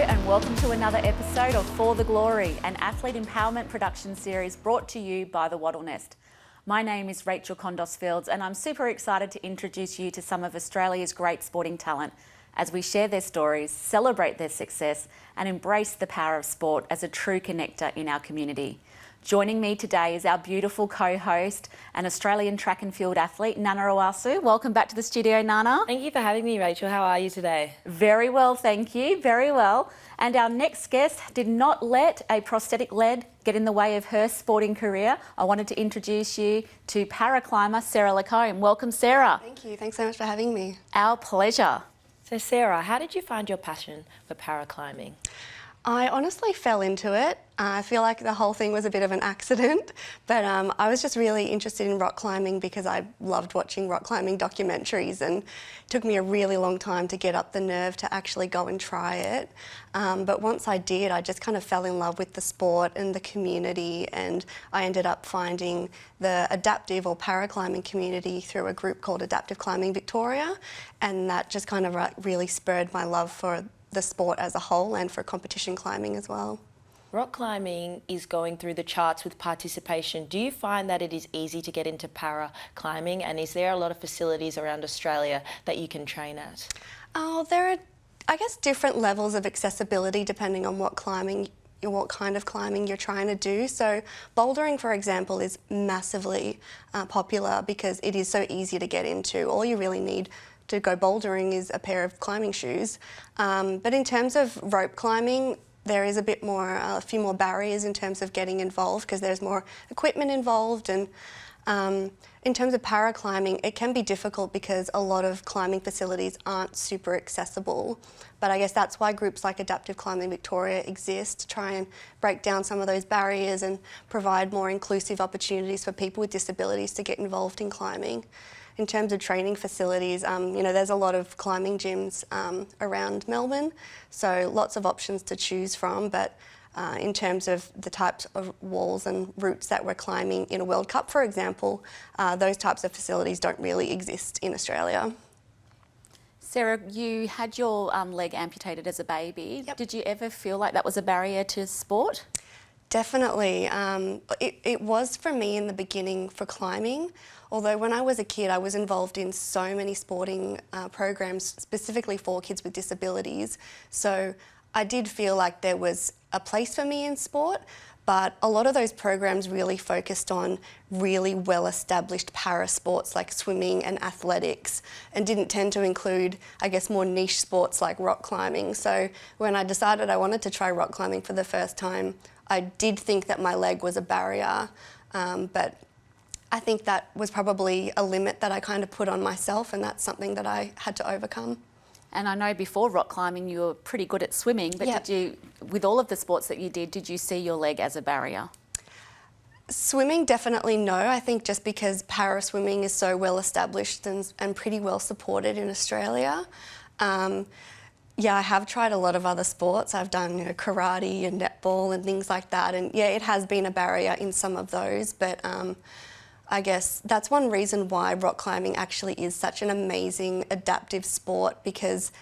and welcome to another episode of For the Glory, an athlete empowerment production series brought to you by the Wattle Nest. My name is Rachel Condos-Fields and I'm super excited to introduce you to some of Australia's great sporting talent as we share their stories, celebrate their success and embrace the power of sport as a true connector in our community. Joining me today is our beautiful co-host and Australian track and field athlete, Nana Owasu. Welcome back to the studio, Nana. Thank you for having me, Rachel. How are you today? Very well, thank you. Very well. And our next guest did not let a prosthetic leg get in the way of her sporting career. I wanted to introduce you to paraclimber Sarah Larcombe. Welcome, Sarah. Thank you. Thanks so much for having me. Our pleasure. So, Sarah, how did you find your passion for paraclimbing? I honestly fell into it. I feel like the whole thing was a bit of an accident, but I was just really interested in rock climbing because I loved watching rock climbing documentaries, and it took me a really long time to get up the nerve to actually go and try it. But once I did, I just kind of fell in love with the sport and the community, and I ended up finding the adaptive or paraclimbing community through a group called Adaptive Climbing Victoria, and that just kind of really spurred my love for the sport as a whole and for competition climbing as well. Rock climbing is going through the charts with participation. Do you find that it is easy to get into para climbing, and is there a lot of facilities around Australia that you can train at? Oh, there are, I guess, different levels of accessibility depending on what kind of climbing you're trying to do. So bouldering, for example, is massively popular because it is so easy to get into. All you really need to go bouldering is a pair of climbing shoes. But in terms of rope climbing, there is a few more barriers in terms of getting involved because there's more equipment involved. And in terms of paraclimbing, it can be difficult because a lot of climbing facilities aren't super accessible. But I guess that's why groups like Adaptive Climbing Victoria exist, to try and break down some of those barriers and provide more inclusive opportunities for people with disabilities to get involved in climbing. In terms of training facilities, there's a lot of climbing gyms around Melbourne, so lots of options to choose from. But in terms of the types of walls and routes that we're climbing in a World Cup, for example, those types of facilities don't really exist in Australia. Sarah, you had your leg amputated as a baby. Yep. Did you ever feel like that was a barrier to sport? Definitely. It was for me in the beginning for climbing, although when I was a kid I was involved in so many sporting programs specifically for kids with disabilities, so I did feel like there was a place for me in sport, but a lot of those programs really focused on really well-established para sports like swimming and athletics, and didn't tend to include, I guess, more niche sports like rock climbing. So when I decided I wanted to try rock climbing for the first time, I did think that my leg was a barrier, but I think that was probably a limit that I kind of put on myself, and that's something that I had to overcome. And I know before rock climbing you were pretty good at swimming, but Yep. did you, with all of the sports that you did you see your leg as a barrier? Swimming, definitely no. I think just because para swimming is so well established and pretty well supported in Australia. Yeah, I have tried a lot of other sports. I've done karate and netball and things like that, and yeah, it has been a barrier in some of those, but I guess that's one reason why rock climbing actually is such an amazing adaptive sport, because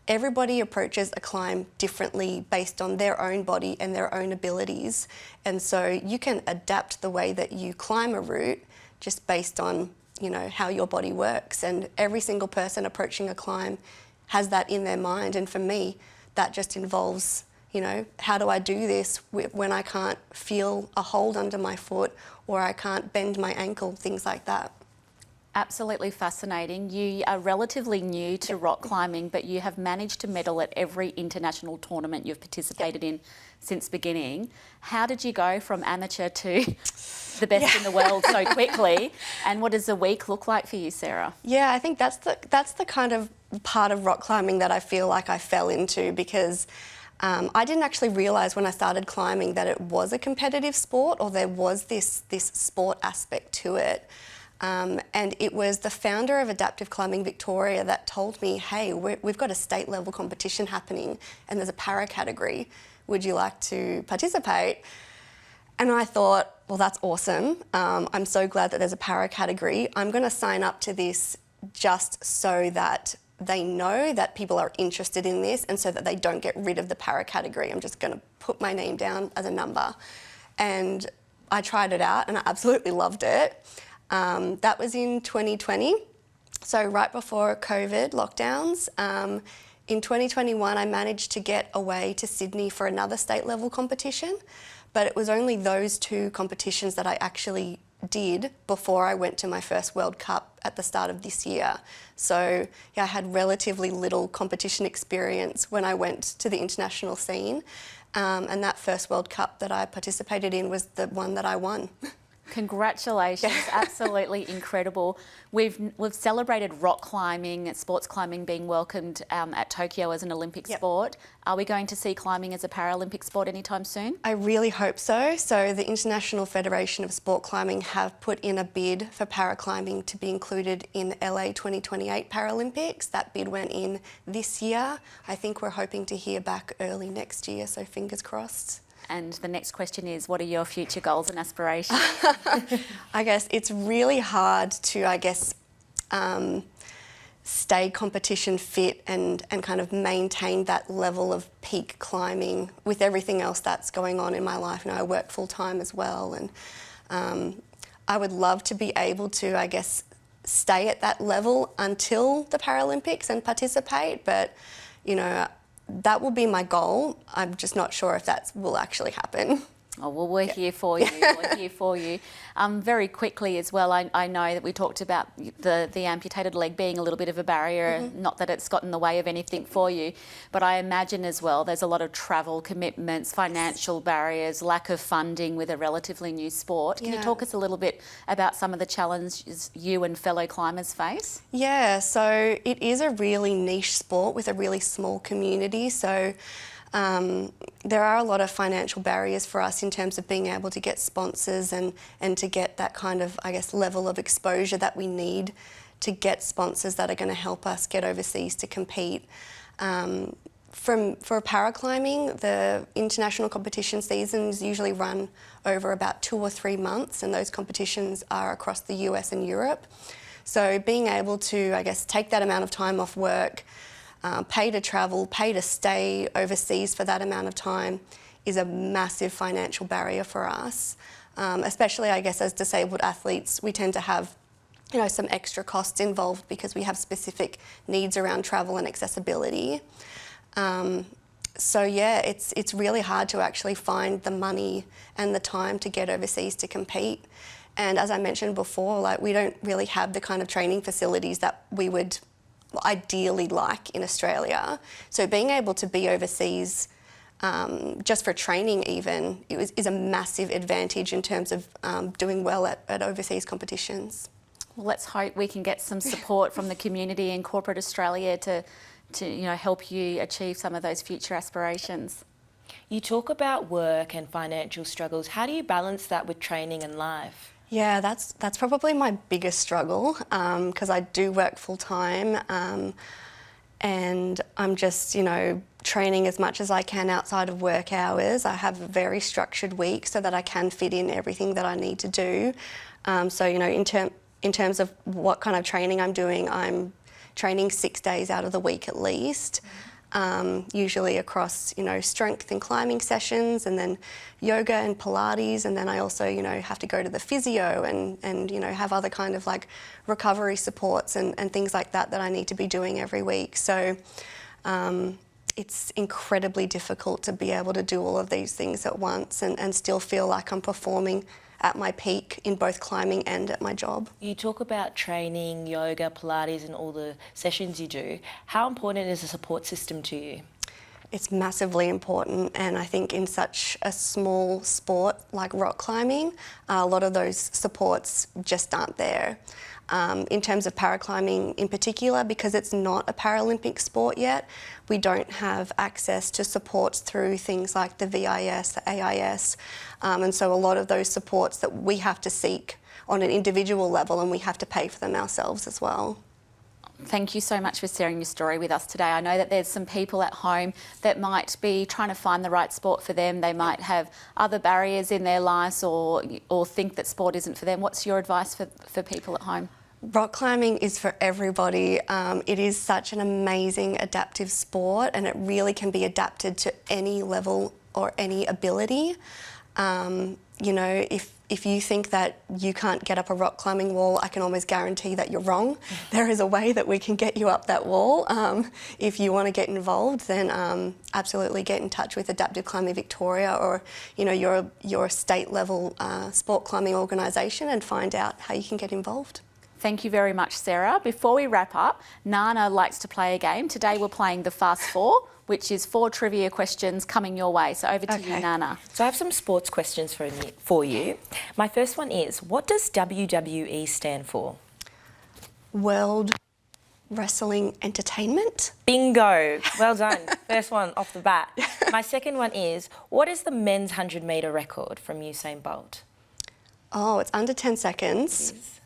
everybody approaches a climb differently based on their own body and their own abilities, and so you can adapt the way that you climb a route just based on how your body works, and every single person approaching a climb has that in their mind. And for me, that just involves, how do I do this when I can't feel a hold under my foot or I can't bend my ankle, things like that. Absolutely fascinating. You are relatively new to rock climbing, but you have managed to medal at every international tournament you've participated in since beginning. How did you go from amateur to the best in the world so quickly? And what does a week look like for you, Sarah? Yeah, I think that's the kind of part of rock climbing that I feel like I fell into, because I didn't actually realise when I started climbing that it was a competitive sport, or there was this sport aspect to it. And it was the founder of Adaptive Climbing Victoria that told me, hey, we've got a state level competition happening and there's a para category. Would you like to participate? And I thought, well, that's awesome. I'm so glad that there's a para category. I'm going to sign up to this just so that they know that people are interested in this, and so that they don't get rid of the para category. I'm just going to put my name down as a number. And I tried it out and I absolutely loved it. That was in 2020, so right before COVID lockdowns. In 2021, I managed to get away to Sydney for another state level competition, but it was only those two competitions that I actually did before I went to my first World Cup at the start of this year. So yeah, I had relatively little competition experience when I went to the international scene, and that first World Cup that I participated in was the one that I won. Congratulations, absolutely incredible. We've celebrated rock climbing, sports climbing being welcomed at Tokyo as an Olympic sport. Are we going to see climbing as a Paralympic sport anytime soon? I really hope so. So the International Federation of Sport Climbing have put in a bid for paraclimbing to be included in the LA 2028 Paralympics. That bid went in this year. I think we're hoping to hear back early next year, so fingers crossed. And the next question is, what are your future goals and aspirations? I guess it's really hard to, stay competition fit and kind of maintain that level of peak climbing with everything else that's going on in my life. You know, I work full time as well, and I would love to be able to, stay at that level until the Paralympics and participate, but, you know, that will be my goal. I'm just not sure if that will actually happen. Oh, well, we're here for you. We're here for you. Very quickly as well, I know that we talked about the amputated leg being a little bit of a barrier, not that it's got in the way of anything for you, but I imagine as well there's a lot of travel commitments, financial barriers, lack of funding with a relatively new sport. Can you talk us a little bit about some of the challenges you and fellow climbers face? Yeah, so it is a really niche sport with a really small community, so there are a lot of financial barriers for us in terms of being able to get sponsors and to get that kind of, level of exposure that we need to get sponsors that are going to help us get overseas to compete. For paraclimbing, the international competition seasons usually run over about 2 or 3 months, and those competitions are across the US and Europe. So being able to, take that amount of time off work, pay to travel, pay to stay overseas for that amount of time is a massive financial barrier for us. Especially, as disabled athletes, we tend to have, some extra costs involved because we have specific needs around travel and accessibility. So yeah, it's really hard to actually find the money and the time to get overseas to compete. And as I mentioned before, we don't really have the kind of training facilities that we would ideally like in Australia. So being able to be overseas just for training even is a massive advantage in terms of doing well at overseas competitions. Well, let's hope we can get some support from the community in corporate Australia to help you achieve some of those future aspirations. You talk about work and financial struggles. How do you balance that with training and life? Yeah, that's probably my biggest struggle because I do work full time and I'm just, training as much as I can outside of work hours. I have a very structured week so that I can fit in everything that I need to do. In terms of what kind of training I'm doing, I'm training 6 days out of the week at least. Usually across, strength and climbing sessions, and then yoga and Pilates, and then I also, have to go to the physio and have other kind of recovery supports and things like that I need to be doing every week. So it's incredibly difficult to be able to do all of these things at once and still feel like I'm performing at my peak in both climbing and at my job. You talk about training, yoga, Pilates and all the sessions you do. How important is a support system to you? It's massively important, and I think in such a small sport like rock climbing, a lot of those supports just aren't there. In terms of paraclimbing in particular, because it's not a Paralympic sport yet, we don't have access to supports through things like the VIS, the AIS, and so a lot of those supports that we have to seek on an individual level, and we have to pay for them ourselves as well. Thank you so much for sharing your story with us today. I know that there's some people at home that might be trying to find the right sport for them. They might have other barriers in their lives or think that sport isn't for them. What's your advice for people at home? Rock climbing is for everybody. It is such an amazing adaptive sport, and it really can be adapted to any level or any ability. You know, if you think that you can't get up a rock climbing wall, I can almost guarantee that you're wrong. There is a way that we can get you up that wall. If you want to get involved, then absolutely get in touch with Adaptive Climbing Victoria, or you know, your state level sport climbing organisation, and find out how you can get involved. Thank you very much, Sarah. Before we wrap up, Nana likes to play a game. Today we're playing the Fast Four, which is 4 trivia questions coming your way. So over to you, Nana. So I have some sports questions for you. My first one is, what does WWE stand for? World Wrestling Entertainment. Bingo. Well done. First one off the bat. My second one is, what is the men's 100-metre record from Usain Bolt? Oh, it's under 10 seconds.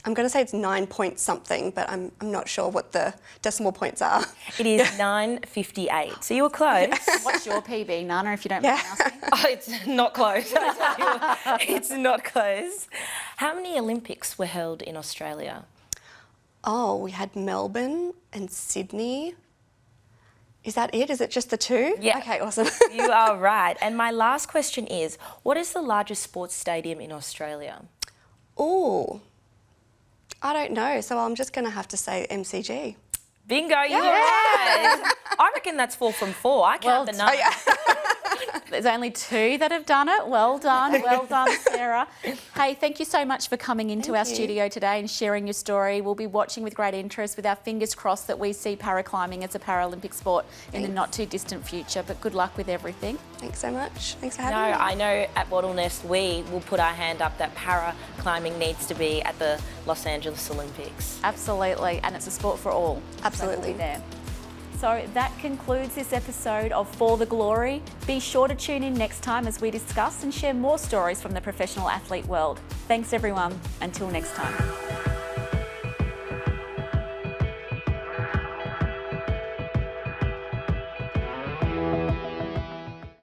I'm going to say it's 9 point something, but I'm not sure what the decimal points are. It is 9:58. So you were close. What's your PB, Nana, if you don't mind asking? Oh, it's not close. I tell you, it's not close. How many Olympics were held in Australia? Oh, we had Melbourne and Sydney. Is that it? Is it just the 2? Yeah. Okay, awesome. You are right. And my last question is, what is the largest sports stadium in Australia? Ooh, I don't know. So I'm just going to have to say MCG. Bingo, you were right. I reckon that's 4 from 4. I count the 9. Oh, yeah. There's only 2 that have done it. Well done, Sarah. Hey, thank you so much for coming into our studio today and sharing your story. We'll be watching with great interest, with our fingers crossed that we see paraclimbing as a Paralympic sport in the not too distant future. But good luck with everything. Thanks so much. Thanks for having me. I know at Wattle Nest we will put our hand up that para climbing needs to be at the Los Angeles Olympics. Absolutely, and it's a sport for all. Absolutely. So we'll be there. So that concludes this episode of For the Glory. Be sure to tune in next time as we discuss and share more stories from the professional athlete world. Thanks everyone. Until next time.